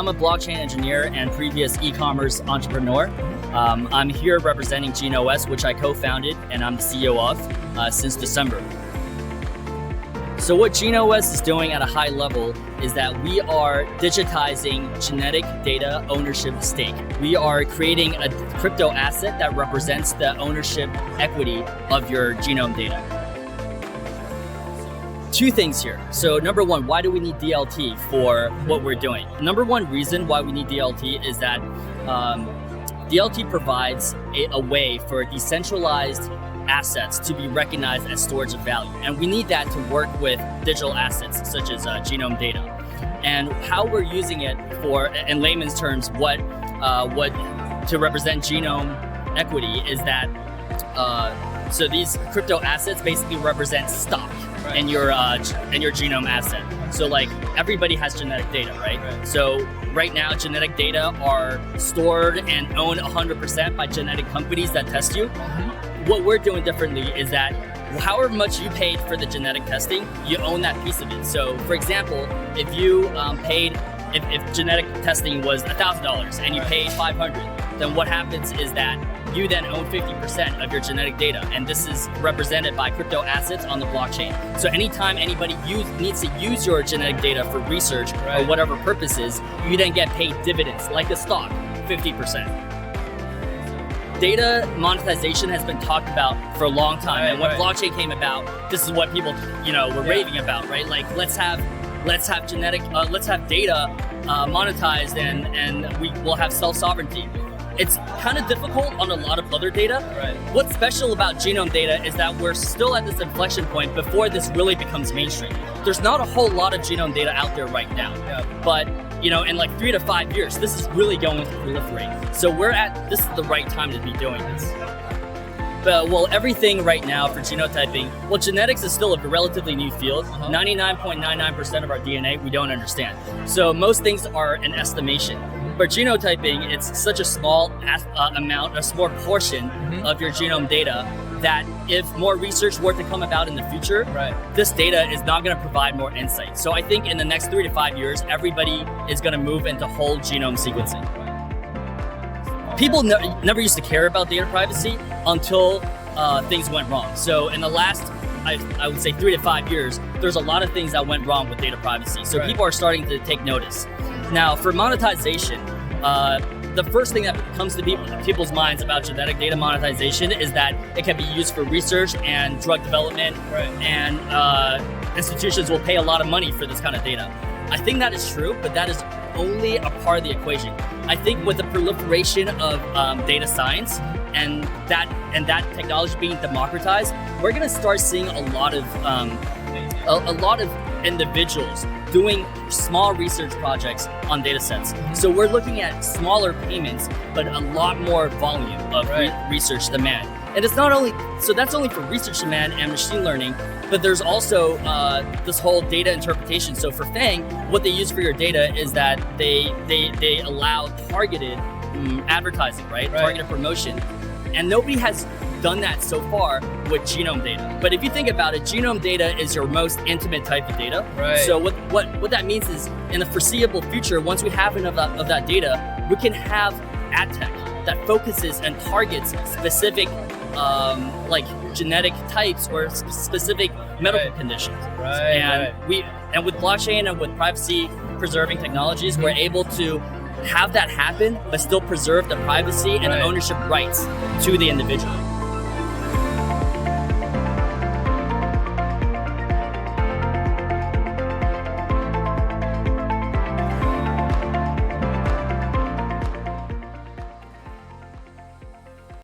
I'm a blockchain engineer and previous e-commerce entrepreneur. I'm here representing GeneOS, which I co-founded and I'm the CEO of since December. So what GeneOS is doing at a high level is that we are digitizing genetic data ownership stake. We are creating a crypto asset that represents the ownership equity of your genome data. Two things here. So number one, why do we need DLT for what we're doing? Number one reason why we need DLT is that DLT provides a way for decentralized assets to be recognized as storage of value. And we need that to work with digital assets such as genome data. And how we're using it for, in layman's terms, what to represent genome equity is that, so these crypto assets basically represent stock in your genome asset. So like everybody has genetic data, right? So right now genetic data are stored and owned 100% by genetic companies that test you. What we're doing differently is that however much you paid for the genetic testing, you own that piece of it. So for example, if you if genetic testing was $1,000 and you paid $500, then what happens is that you then own 50% of your genetic data, and this is represented by crypto assets on the blockchain. So anytime anybody needs to use your genetic data for research or whatever purposes, you then get paid dividends, like a stock, 50%. Data monetization has been talked about for a long time, and when blockchain came about, this is what people, were raving about, right? Like let's have data monetized, and we will have self-sovereignty. It's kind of difficult on a lot of other data. What's special about genome data is that we're still at this inflection point before this really becomes mainstream. There's not a whole lot of genome data out there right now, but in like 3 to 5 years, this is really going to proliferate. So this is the right time to be doing this. But everything right now for genotyping, genetics is still a relatively new field. 99.99% of our DNA, we don't understand. So most things are an estimation. But genotyping, it's such a small amount, a small portion of your genome data that if more research were to come about in the future, this data is not going to provide more insight. So I think in the next 3 to 5 years, everybody is going to move into whole genome sequencing. People never used to care about data privacy until things went wrong. So in the last, I would say 3 to 5 years, there's a lot of things that went wrong with data privacy. So people are starting to take notice. Now for monetization, the first thing that comes to people's minds about genetic data monetization is that it can be used for research and drug development, and institutions will pay a lot of money for this kind of data. I think that is true, but that is only a part of the equation. I think with the proliferation of data science and that technology being democratized, we're going to start seeing a lot of individuals doing small research projects on data sets. So we're looking at smaller payments, but a lot more volume of research demand. And it's not only, so that's only for research demand and machine learning, but there's also this whole data interpretation. So for FANG, what they use for your data is that they allow targeted advertising, targeted promotion. And nobody has done that so far with genome data. But if you think about it, genome data is your most intimate type of data. So what that means is in the foreseeable future, once we have enough of that data, we can have ad tech that focuses and targets specific like genetic types or specific medical conditions. And with blockchain and with privacy preserving technologies, we're able to have that happen, but still preserve the privacy and the ownership rights to the individual.